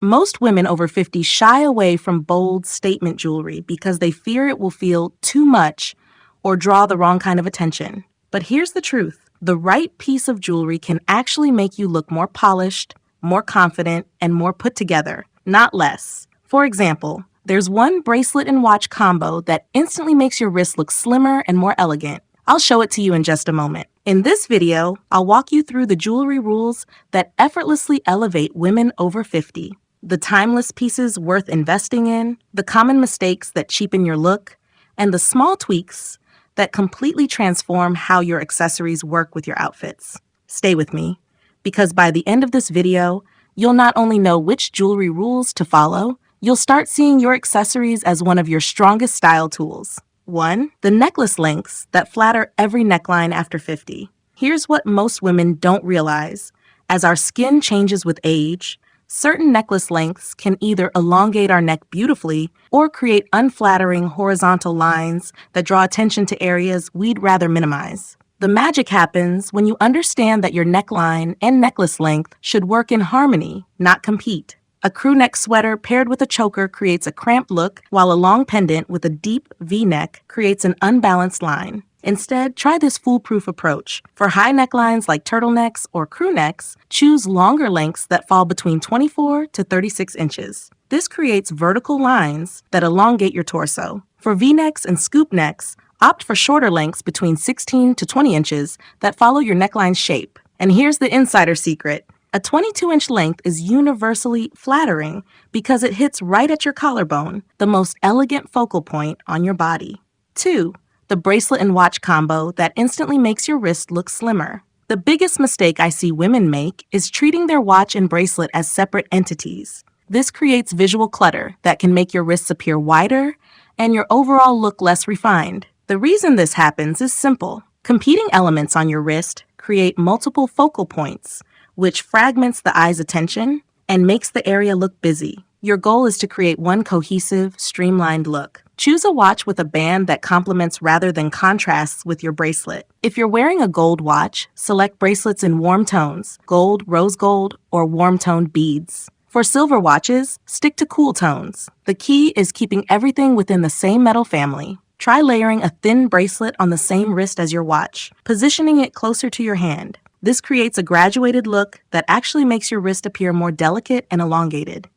Most women over 50 shy away from bold statement jewelry because they fear it will feel too much or draw the wrong kind of attention. But here's the truth. The right piece of jewelry can actually make you look more polished, more confident, and more put together, not less. For example, there's one bracelet and watch combo that instantly makes your wrist look slimmer and more elegant. I'll show it to you in just a moment. In this video, I'll walk you through the jewelry rules that effortlessly elevate women over 50. The timeless pieces worth investing in, the common mistakes that cheapen your look, and the small tweaks that completely transform how your accessories work with your outfits. Stay with me, because by the end of this video, you'll not only know which jewelry rules to follow, you'll start seeing your accessories as one of your strongest style tools. 1. The necklace lengths that flatter every neckline after 50. Here's what most women don't realize. As our skin changes with age, certain necklace lengths can either elongate our neck beautifully or create unflattering horizontal lines that draw attention to areas we'd rather minimize. The magic happens when you understand that your neckline and necklace length should work in harmony, not compete. A crew neck sweater paired with a choker creates a cramped look, while a long pendant with a deep V-neck creates an unbalanced line. Instead, try this foolproof approach. For high necklines like turtlenecks or crew necks, choose longer lengths that fall between 24 to 36 inches. This creates vertical lines that elongate your torso. For V-necks and scoop necks, opt for shorter lengths between 16 to 20 inches that follow your neckline shape. And here's the insider secret. A 22-inch length is universally flattering because it hits right at your collarbone, the most elegant focal point on your body. 2. The bracelet and watch combo that instantly makes your wrist look slimmer. The biggest mistake I see women make is treating their watch and bracelet as separate entities. This creates visual clutter that can make your wrists appear wider and your overall look less refined. The reason this happens is simple. Competing elements on your wrist create multiple focal points, which fragments the eye's attention and makes the area look busy. Your goal is to create one cohesive, streamlined look. Choose a watch with a band that complements rather than contrasts with your bracelet. If you're wearing a gold watch, select bracelets in warm tones, gold, rose gold, or warm-toned beads. For silver watches, stick to cool tones. The key is keeping everything within the same metal family. Try layering a thin bracelet on the same wrist as your watch, positioning it closer to your hand. This creates a graduated look that actually makes your wrist appear more delicate and elongated.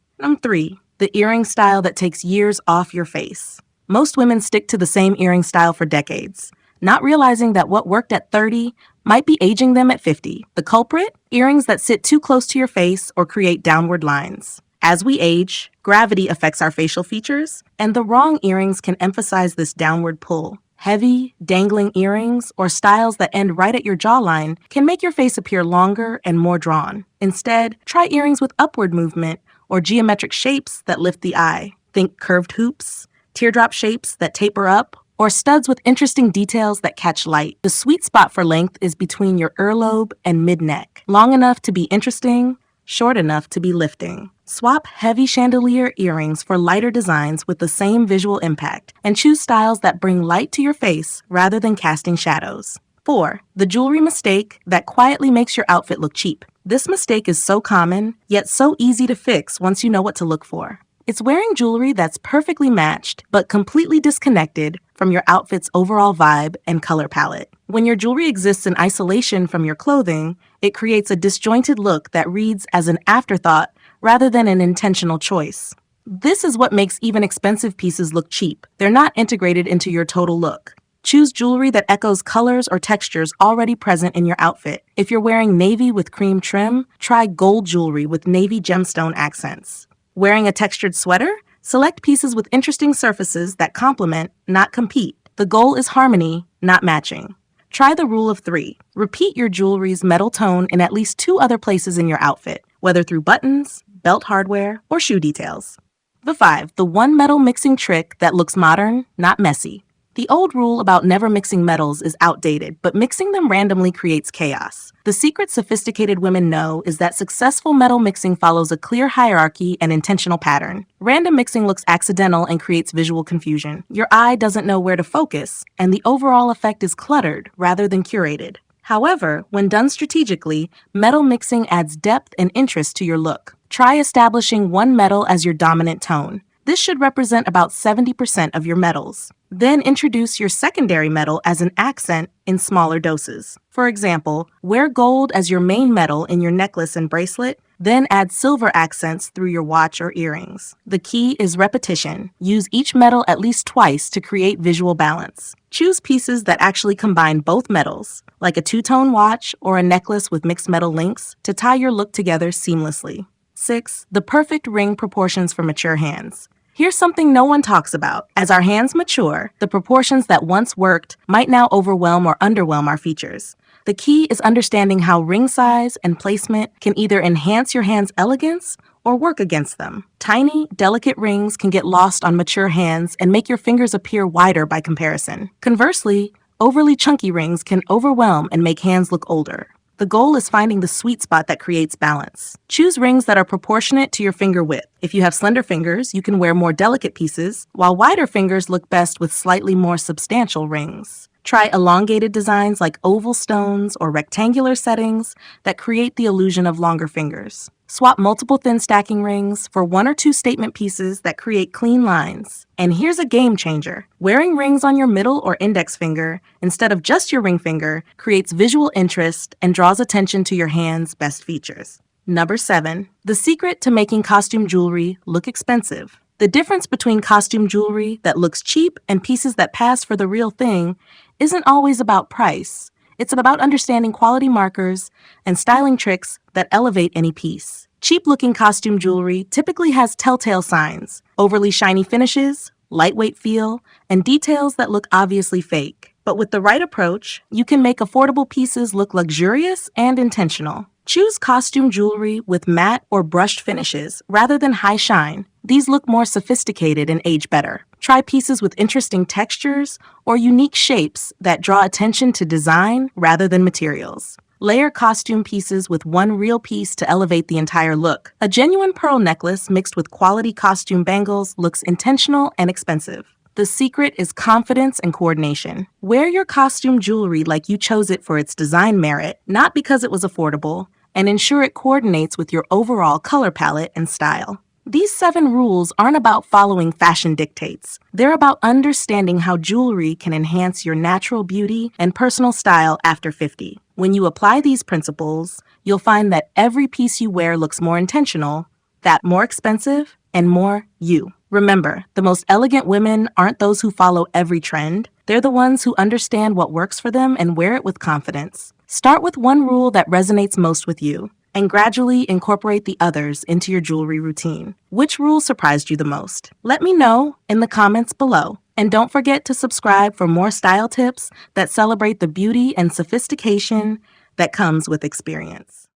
3. The earring style that takes years off your face. Most women stick to the same earring style for decades, not realizing that what worked at 30 might be aging them at 50. The culprit? Earrings that sit too close to your face or create downward lines. As we age, gravity affects our facial features, and the wrong earrings can emphasize this downward pull. Heavy, dangling earrings or styles that end right at your jawline can make your face appear longer and more drawn. Instead, try earrings with upward movement or geometric shapes that lift the eye. Think curved hoops, teardrop shapes that taper up, or studs with interesting details that catch light. The sweet spot for length is between your earlobe and mid-neck. Long enough to be interesting, short enough to be lifting. Swap heavy chandelier earrings for lighter designs with the same visual impact, and choose styles that bring light to your face rather than casting shadows. 4. The jewelry mistake that quietly makes your outfit look cheap. This mistake is so common, yet so easy to fix once you know what to look for. It's wearing jewelry that's perfectly matched, but completely disconnected from your outfit's overall vibe and color palette. When your jewelry exists in isolation from your clothing, it creates a disjointed look that reads as an afterthought rather than an intentional choice. This is what makes even expensive pieces look cheap. They're not integrated into your total look. Choose jewelry that echoes colors or textures already present in your outfit. If you're wearing navy with cream trim, try gold jewelry with navy gemstone accents. Wearing a textured sweater? Select pieces with interesting surfaces that complement, not compete. The goal is harmony, not matching. Try the rule of 3. Repeat your jewelry's metal tone in at least 2 other places in your outfit, whether through buttons, belt hardware, or shoe details. 5. The one metal mixing trick that looks modern, not messy. The old rule about never mixing metals is outdated, but mixing them randomly creates chaos. The secret sophisticated women know is that successful metal mixing follows a clear hierarchy and intentional pattern. Random mixing looks accidental and creates visual confusion. Your eye doesn't know where to focus, and the overall effect is cluttered rather than curated. However, when done strategically, metal mixing adds depth and interest to your look. Try establishing one metal as your dominant tone. This should represent about 70% of your metals. Then introduce your secondary metal as an accent in smaller doses. For example, wear gold as your main metal in your necklace and bracelet, then add silver accents through your watch or earrings. The key is repetition. Use each metal at least twice to create visual balance. Choose pieces that actually combine both metals, like a two-tone watch or a necklace with mixed metal links, to tie your look together seamlessly. 6. The perfect ring proportions for mature hands. Here's something no one talks about. As our hands mature, the proportions that once worked might now overwhelm or underwhelm our features. The key is understanding how ring size and placement can either enhance your hand's elegance or work against them. Tiny, delicate rings can get lost on mature hands and make your fingers appear wider by comparison. Conversely, overly chunky rings can overwhelm and make hands look older. The goal is finding the sweet spot that creates balance. Choose rings that are proportionate to your finger width. If you have slender fingers, you can wear more delicate pieces, while wider fingers look best with slightly more substantial rings. Try elongated designs like oval stones or rectangular settings that create the illusion of longer fingers. Swap multiple thin stacking rings for one or two statement pieces that create clean lines. And here's a game changer. Wearing rings on your middle or index finger instead of just your ring finger creates visual interest and draws attention to your hand's best features. Number 7. The secret to making costume jewelry look expensive. The difference between costume jewelry that looks cheap and pieces that pass for the real thing isn't always about price. It's about understanding quality markers and styling tricks that elevate any piece. Cheap-looking costume jewelry typically has telltale signs, overly shiny finishes, lightweight feel, and details that look obviously fake. But with the right approach, you can make affordable pieces look luxurious and intentional. Choose costume jewelry with matte or brushed finishes rather than high shine. These look more sophisticated and age better. Try pieces with interesting textures or unique shapes that draw attention to design rather than materials. Layer costume pieces with one real piece to elevate the entire look. A genuine pearl necklace mixed with quality costume bangles looks intentional and expensive. The secret is confidence and coordination. Wear your costume jewelry like you chose it for its design merit, not because it was affordable, and ensure it coordinates with your overall color palette and style. These 7 rules aren't about following fashion dictates. They're about understanding how jewelry can enhance your natural beauty and personal style after 50. When you apply these principles, you'll find that every piece you wear looks more intentional, that more expensive, and more you. Remember, the most elegant women aren't those who follow every trend. They're the ones who understand what works for them and wear it with confidence. Start with one rule that resonates most with you, and gradually incorporate the others into your jewelry routine. Which rule surprised you the most? Let me know in the comments below. And don't forget to subscribe for more style tips that celebrate the beauty and sophistication that comes with experience.